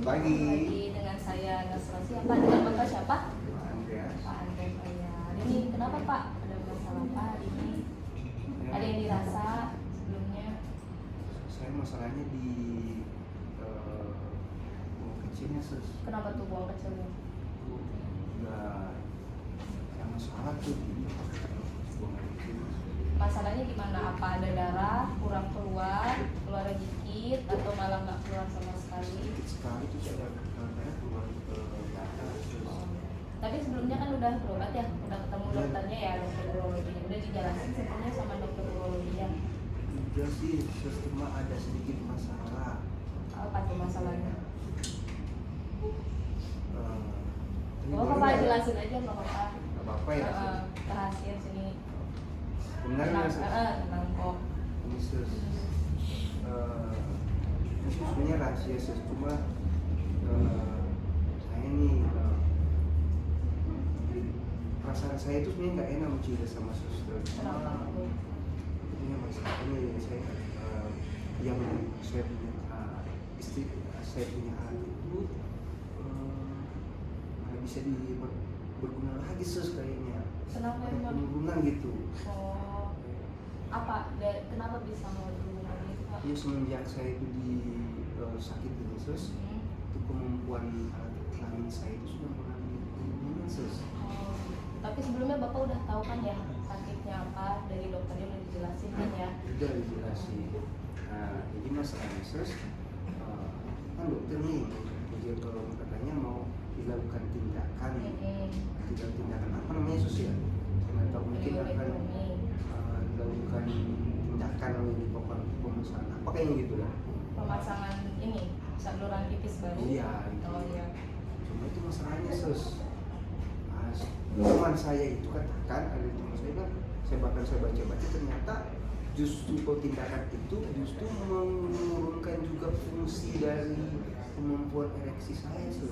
pagi. Dengan saya Nasra. Siapa? Dengan Bapak siapa? Pak Andreas. Pak Andreas. Ya. Hari ini kenapa Pak? Ada masalah apa hari ini? Ada yang dirasa sebelumnya? Saya masalahnya di buang kecilnya Kenapa tuh buang kecilnya? Nggak ada masalah tuh di buang kecil. Masalahnya gimana? Apa ada darah, kurang keluar dikit, atau malah nggak keluar sama sekali? Sedikit sekali tuh saya kadang-kadang keluar darah. Tapi sebelumnya kan udah berobat ya, udah ketemu dokternya ya, dokter urologinya, udah dijelasin sebelumnya sama dokter urologinya. Juga sih, cuma ada sedikit masalah. Apa tuh masalahnya? Ini Pak jelasin aja nggak apa-apa. Nggak apa-apa ya. Rahasia sini. Benar nggak sih? Tenang kok. Ini ini sebenarnya rahasia cuma saya nih perasaan saya itu sebenarnya nggak enak mencerita sama suster. Ini masalahnya saya yang saya punya istri saya punya anak itu nggak bisa berguna lagi kayaknya. Kenapa ada emang? penurunan gitu. Apa? Kenapa bisa mau berhubungan gitu Pak? Ya semenjak saya itu sakit di sus, itu kemampuan alat kelamin saya itu sudah mengalami penurunan sus. Tapi sebelumnya Bapak udah tahu kan ya sakitnya apa, dari dokternya udah dijelasin kan ya? Udah dijelasin. Nah, jadi masalahnya sus, kan dokter nih, dia kalau katanya mau dilakukan tindakan apa namanya sus ya? Saya tahu mungkin akan dilakukan tindakan di pemasangan apa kayaknya gitu ya? Pemasangan ini saluran tipis baru. Iya. Gitu. Oh iya. Cuma itu masalahnya sus. Teman saya itu katakan, ada teman saya kan, saya baca ternyata justru tindakan itu justru menurunkan juga fungsi dari kemampuan ereksi saya sus.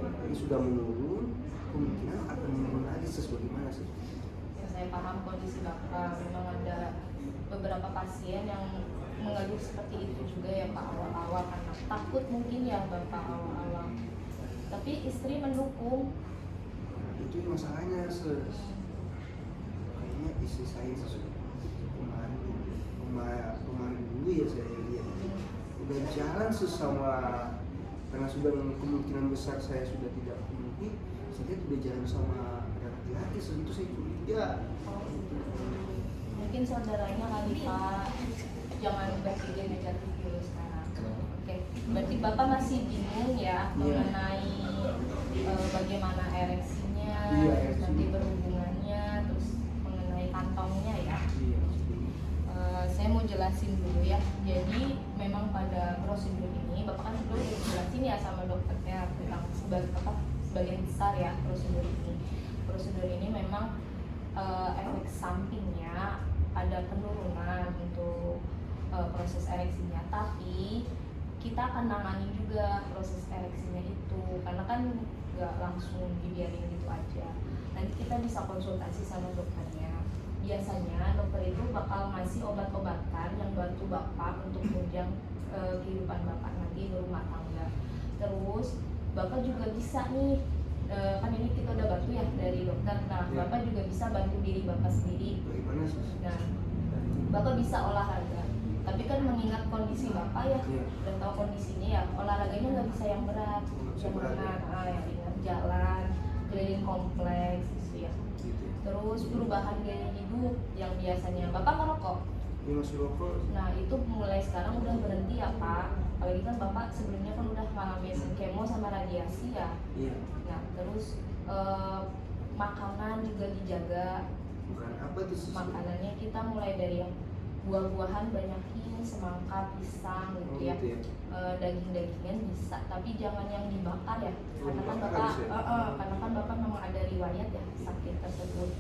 Ini sudah menurun, kemungkinan akan menurun lagi sus. Bagaimana sus? Ya, saya paham kondisi Bapak. Memang ada beberapa pasien yang mengeluh seperti itu juga ya Pak, awal-awal karena takut mungkin ya Bapak awal-awal. Tapi istri mendukung. Itu masalahnya sus. Kayaknya istri saya kemarin dulu ya saya lihat udah jalan sus sama, karena sudah kemungkinan besar saya sudah tidak memenuhi, saya sudah jalan sama ada laki-laki sus. Itu saya curiga. Mungkin saudaranya kali Pak, jangan berpikir negatif dulu sekarang. Oke, berarti Bapak masih bingung ya mengenai bagaimana ereksinya, terus nanti berhubungannya, terus mengenai kantongnya ya. Saya mau jelasin dulu ya. Jadi memang pada prosedur ini Bapak kan sebelum dijelasin ya sama dokternya tentang sebagian besar ya prosedur ini. Prosedur ini memang efek sampingnya ada penurunan untuk proses ereksinya, tapi kita akan nangani juga proses ereksinya itu, karena kan nggak langsung dibiarin gitu aja. Nanti kita bisa konsultasi sama dokternya. Biasanya dokter itu bakal ngasih obat-obatan yang bantu Bapak untuk menunjang kehidupan Bapak nanti di rumah tangga. Terus Bapak juga bisa nih, kan ini kita udah bantu ya dari dokter. Nah, Bapak juga bisa bantu diri Bapak sendiri. Bagaimana sus? Nah, Bapak bisa olahraga. Tapi kan mengingat kondisi Bapak ya, dan tahu kondisinya ya, olahraganya nggak bisa yang berat, yang ringan, yang ringan, jalan, keliling kompleks gitu ya. Terus perubahan gaya hidup yang biasanya Bapak ngerokok. Ini masih rokok. Nah, itu mulai sekarang udah berhenti ya Pak. Apalagi kan Bapak sebelumnya kan udah mengalami kemo sama radiasi ya. Iya. Nah, terus makanan juga dijaga. Bukan apa tuh sus? Makanannya kita mulai dari yang buah-buahan banyakin, semangka, pisang gitu ya. Daging-dagingan bisa, tapi jangan yang dibakar ya. Karena kan Bapak memang ada riwayat ya sakit tersebut.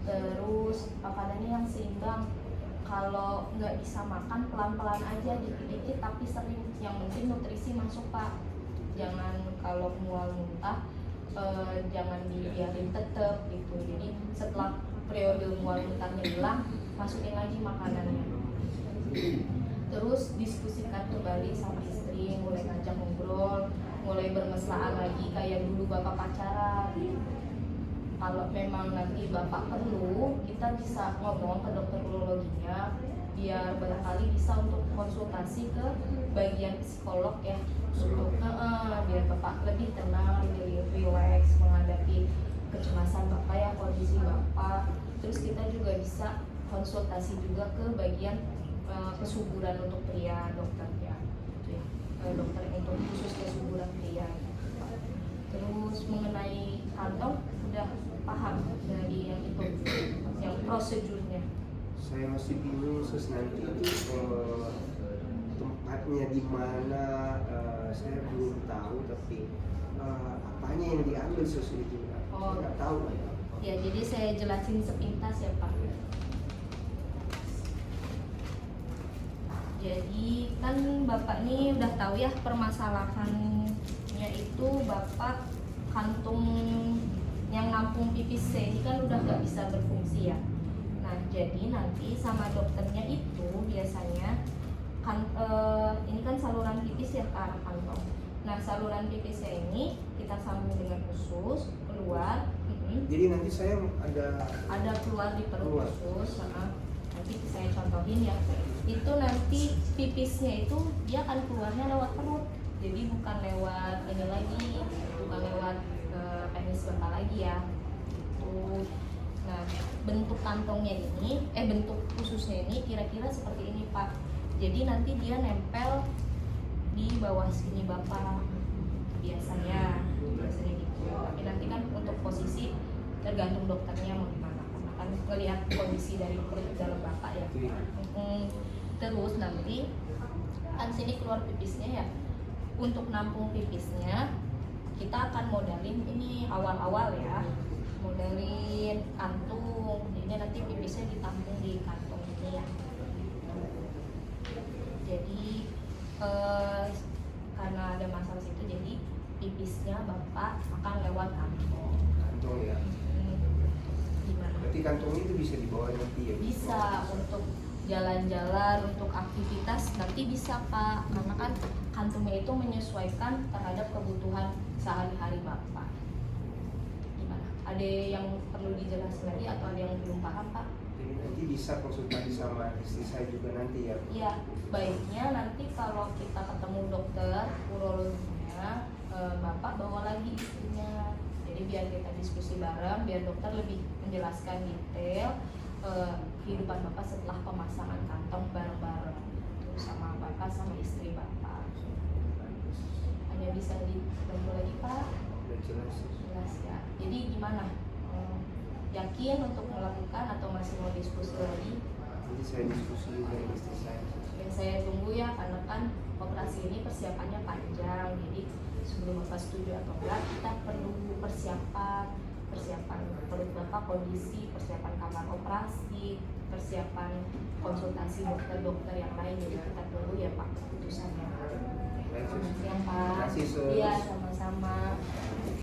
Terus makanannya yang seimbang. Kalau nggak bisa makan pelan-pelan aja, dikit-dikit tapi sering. Yang penting nutrisi masuk Pak. Jangan kalau mual muntah, jangan dibiarin tetep gitu. Jadi setelah periode mual muntahnya hilang, masukin lagi makanannya. Terus diskusikan kembali sama istri, mulai ngajak ngobrol, bermesraan lagi kayak dulu bapak pacaran. Kalau memang nanti bapak perlu, kita bisa ngomong ke dokter urologinya biar barangkali bisa untuk konsultasi ke bagian psikolog ya, untuk biar bapak lebih tenang, lebih relax menghadapi kecemasan bapak ya, kondisi bapak. Terus kita juga bisa konsultasi juga ke bagian kesuburan untuk pria, dokter ya, gitu ya. Dokter untuk khusus kesuburan pria. Terus mengenai kantong udah paham dari yang itu, yang prosedurnya. Saya masih bingung sus, nanti tempatnya di mana, saya belum tahu, tapi apanya yang diambil sus itu saya nggak tahu. Ya, jadi saya jelasin sepintas ya Pak. Jadi kan Bapak nih udah tahu ya permasalahannya itu, Bapak kantung yang nampung pipis C ini kan udah nggak bisa berfungsi ya. Nah, jadi nanti sama dokternya itu biasanya kan ini kan saluran pipis ya ke arah kantong. Nah, saluran pipis ini kita sambung dengan usus keluar. Jadi nanti saya ada keluar di perut usus. Nanti saya contohin ya. Itu nanti pipisnya itu dia akan keluarnya lewat perut. Jadi bukan lewat ini lagi, bukan lewat penis bapak lagi ya. Nah, bentuk kantongnya ini, bentuk ususnya ini kira-kira seperti ini Pak. Jadi nanti dia nempel di bawah sini bapak biasanya gitu. Tapi nanti kan untuk posisi tergantung dokternya mau gimana, karena kan melihat kondisi dari perut dalam bapak ya. Terus nanti kan sini keluar pipisnya ya. Untuk nampung pipisnya kita akan modalin ini awal-awal ya, modalin kantung. Jadi nanti pipisnya ditampung di kantong ini ya. Jadi karena ada masalah situ, jadi pipisnya bapak akan lewat kantong. Kantong ya. Gimana? Berarti kantong itu bisa dibawa nanti ya? Bisa untuk jalan-jalan, untuk aktivitas nanti bisa Pak, karena kan kantongnya itu menyesuaikan terhadap kebutuhan sehari-hari bapak. Gimana? Ada yang perlu dijelaskan lagi atau ada yang belum paham Pak? Jadi nanti bisa konsultasi sama istri saya juga nanti ya? Iya, baiknya nanti kalau kita ketemu dokter urologinya, bapak bawa lagi istrinya. Jadi biar kita diskusi bareng, biar dokter lebih menjelaskan detail kehidupan bapak setelah pemasangan kantong bareng-bareng sama bapak sama istri bapak. Hanya bisa dibantu lagi Pak? Udah jelas. Jelas ya. Jadi gimana? Yakin untuk melakukan atau masih mau diskusi lagi? Nanti saya diskusi juga dengan istri saya. Ya, saya tunggu ya, karena kan operasi ini persiapannya panjang. Jadi sebelum bapak setuju atau enggak, kita perlu persiapan perut bapak, kondisi, persiapan kamar operasi, persiapan konsultasi dokter-dokter yang lain. Jadi kita tunggu ya Pak keputusannya. Baik, Sus. Selamat siang Pak. Terima kasih, Sus. Iya, sama-sama.